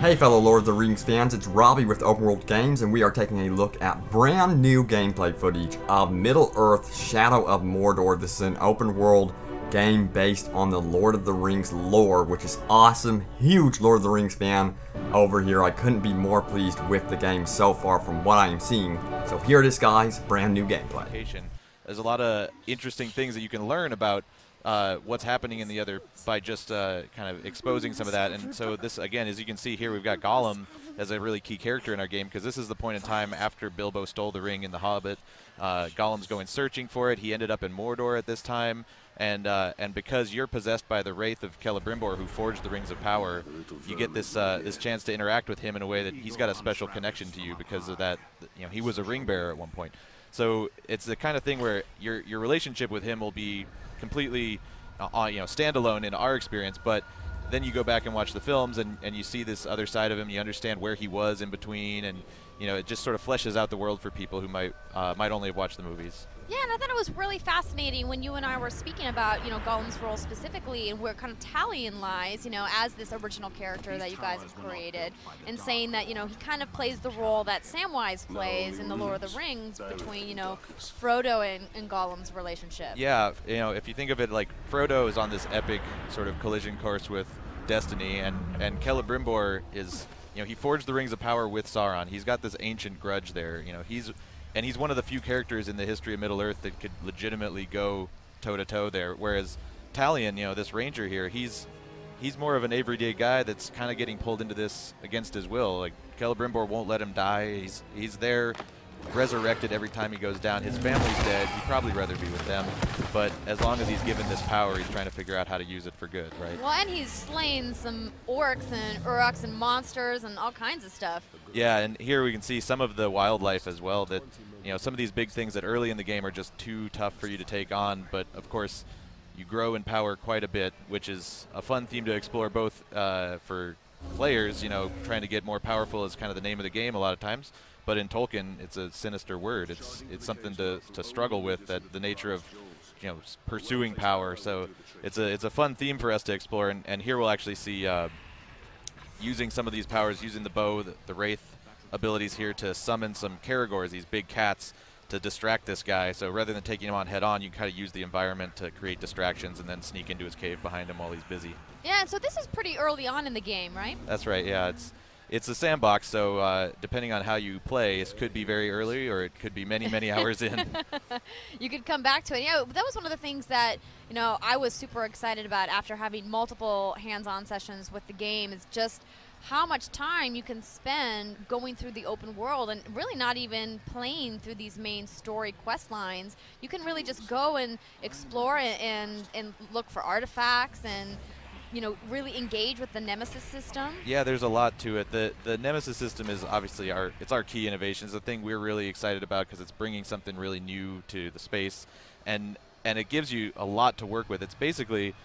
Hey fellow Lord of the Rings fans, it's Robbie with Open World Games, and we are taking a look at brand new gameplay footage of Middle-earth: Shadow of Mordor. This is an open world game based on the Lord of the Rings lore, which is awesome. Huge Lord of the Rings fan over here. I couldn't be more pleased with the game so far from what I am seeing. So here it is, guys, brand new gameplay. There's a lot of interesting things that you can learn about what's happening in the other by just kind of exposing some of that. And so this, again, as you can see here, we've got Gollem as a really key character in our game, because this is the point in time after Bilbo stole the ring in The Hobbit. Gollem's going searching for it. He ended up in Mordor at this time. And because you're possessed by the wraith of Celebrimbor, who forged the Rings of Power, you get this this chance to interact with him in a way that he's got a special connection to you because of that. You know, he was a ring bearer at one point. So it's the kind of thing where your relationship with him will be completely standalone in our experience, but then you go back and watch the films and you see this other side of him. You understand where he was in between, and it just sort of fleshes out the world for people who might only have watched the movies. Yeah, and I thought it was really fascinating when you and I were speaking about, Gollem's role specifically and where kind of Talion lies, as this original character that you guys have created, and saying that, he kind of plays the role that Samwise plays in the Lord of the Rings between, Frodo and Gollem's relationship. Yeah, if you think of it like Frodo is on this epic sort of collision course with destiny, and Celebrimbor is, he forged the Rings of Power with Sauron. He's got this ancient grudge there, he's one of the few characters in the history of Middle-earth that could legitimately go toe-to-toe there, whereas Talion, this ranger here, he's more of an everyday guy that's kind of getting pulled into this against his will. Like, Celebrimbor won't let him die. He's there, resurrected every time he goes down. His family's dead. He'd probably rather be with them, but as long as he's given this power, he's trying to figure out how to use it for good, right? Well, and he's slain some orcs and uruks and monsters and all kinds of stuff. Yeah, and here we can see some of the wildlife as well, that some of these big things that early in the game are just too tough for you to take on, but of course you grow in power quite a bit, which is a fun theme to explore both for players, trying to get more powerful is kind of the name of the game a lot of times, but in Tolkien it's a sinister word. It's something to struggle with, that the nature of pursuing power. So it's a fun theme for us to explore, and here we'll actually see using some of these powers, using the bow, the wraith abilities here to summon some Caragors, these big cats, to distract this guy. So rather than taking him on head on, you kind of use the environment to create distractions and then sneak into his cave behind him while he's busy. Yeah, and so this is pretty early on in the game, right? That's right, yeah. It's a sandbox, so depending on how you play, it could be very early or it could be many, many hours in. You could come back to it. That was one of the things that, I was super excited about after having multiple hands-on sessions with the game, is just how much time you can spend going through the open world and really not even playing through these main story quest lines. You can really just go and explore and look for artifacts and really engage with the Nemesis system. Yeah, there's a lot to it. The Nemesis system is obviously our key innovation. It's the thing we're really excited about because it's bringing something really new to the space, and it gives you a lot to work with. It's basically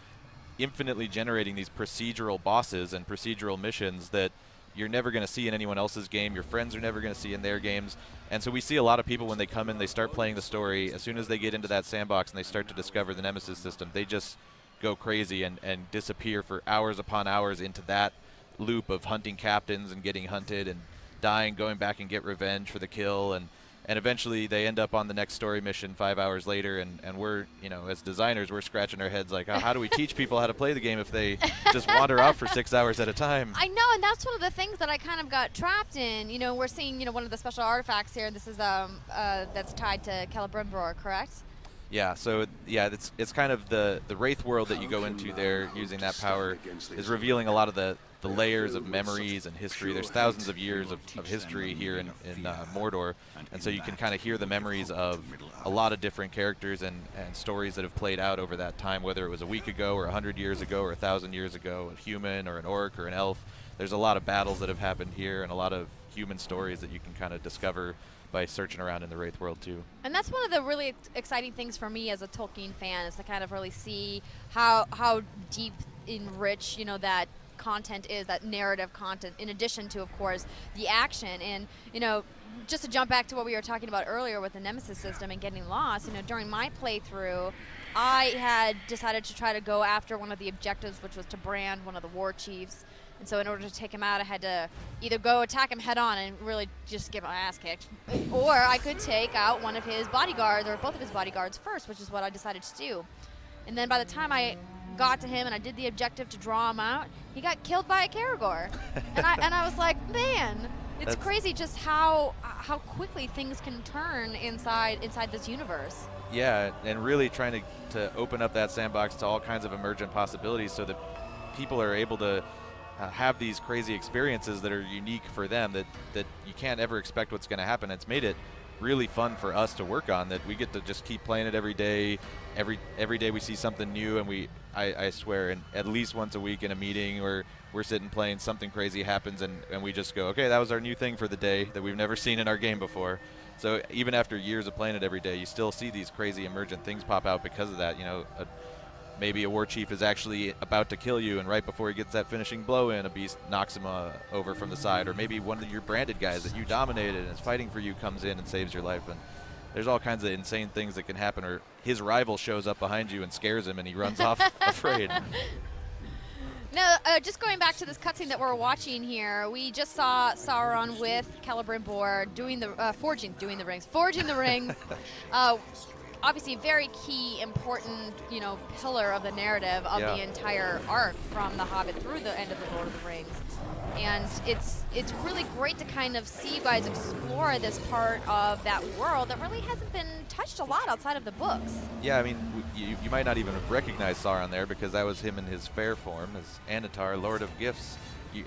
infinitely generating these procedural bosses and procedural missions that you're never going to see in anyone else's game. Your friends are never going to see in their games. And so we see a lot of people when they come in, they start playing the story. As soon as they get into that sandbox and they start to discover the Nemesis system, they just go crazy and disappear for hours upon hours into that loop of hunting captains and getting hunted and dying, going back and get revenge for the kill, and eventually they end up on the next story mission 5 hours later, and we're, as designers, we're scratching our heads like, how do we teach people how to play the game if they just wander off for 6 hours at a time? I know, and that's one of the things that I kind of got trapped in. We're seeing, one of the special artifacts here. This is that's tied to Celebrimbor, correct? Yeah, so yeah, it's kind of the wraith world that you go into there using that power is revealing a lot of the layers of memories and history. There's thousands of years of history here in Mordor, and so you can kind of hear the memories of a lot of different characters and stories that have played out over that time, whether it was a week ago or 100 years ago or 1,000 years ago, a human or an orc or an elf. There's a lot of battles that have happened here and a lot of human stories that you can kind of discover by searching around in the Wraith world too. And that's one of the really exciting things for me as a Tolkien fan, is to kind of really see how deep and rich, that content is, that narrative content, in addition to, of course, the action. And, just to jump back to what we were talking about earlier with the Nemesis system and getting lost, during my playthrough, I had decided to try to go after one of the objectives, which was to brand one of the war chiefs. And so in order to take him out, I had to either go attack him head on and really just get my ass kicked, or I could take out one of his bodyguards or both of his bodyguards first, which is what I decided to do. And then by the time I got to him and I did the objective to draw him out, he got killed by a Caragor. and I was like, man, it's crazy just how quickly things can turn inside this universe. Yeah, and really trying to open up that sandbox to all kinds of emergent possibilities so that people are able to have these crazy experiences that are unique for them, that you can't ever expect what's going to happen. It's made it really fun for us to work on, that we get to just keep playing it every day. Every day we see something new, and I swear, at least once a week in a meeting where we're sitting playing, something crazy happens, and we just go, okay, that was our new thing for the day that we've never seen in our game before. So even after years of playing it every day, you still see these crazy emergent things pop out because of that. You know, maybe a war chief is actually about to kill you, and right before he gets that finishing blow in, a beast knocks him over from the side. Or maybe one of your branded guys that you dominated and is fighting for you comes in and saves your life. And there's all kinds of insane things that can happen. Or his rival shows up behind you and scares him, and he runs off afraid. Now, just going back to this cutscene that we're watching here, we just saw Sauron with Celebrimbor doing the forging the rings. Obviously, a very key, important, pillar of the narrative of the entire arc from The Hobbit through the end of the Lord of the Rings. And it's really great to kind of see you guys explore this part of that world that really hasn't been touched a lot outside of the books. Yeah, I mean, you might not even recognize Sauron there, because that was him in his fair form as Anatar, Lord of Gifts.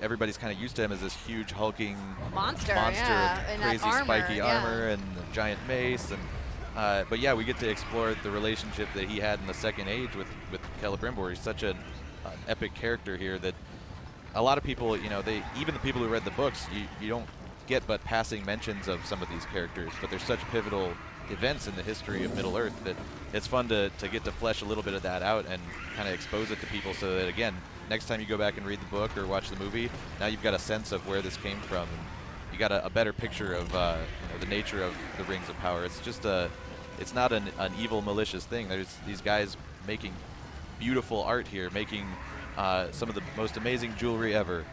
Everybody's kind of used to him as this huge hulking monster with crazy spiky armor and a giant mace. And but yeah, we get to explore the relationship that he had in the Second Age with Celebrimbor. He's such an epic character here that a lot of people, even the people who read the books, you don't get but passing mentions of some of these characters, but they're such pivotal events in the history of Middle-earth that it's fun to get to flesh a little bit of that out and kind of expose it to people, so that, again, next time you go back and read the book or watch the movie, now you've got a sense of where this came from, and you got a better picture of the nature of the Rings of Power. It's just it's not an evil, malicious thing. There's these guys making beautiful art here, making some of the most amazing jewelry ever,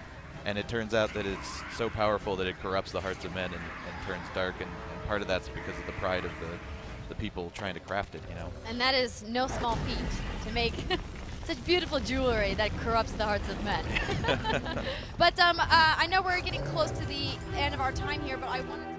and it turns out that it's so powerful that it corrupts the hearts of men and turns dark, and part of that's because of the pride of the people trying to craft it, And that is no small feat, to make such beautiful jewelry that corrupts the hearts of men. But I know we're getting close to the end of our time here, but I wanted to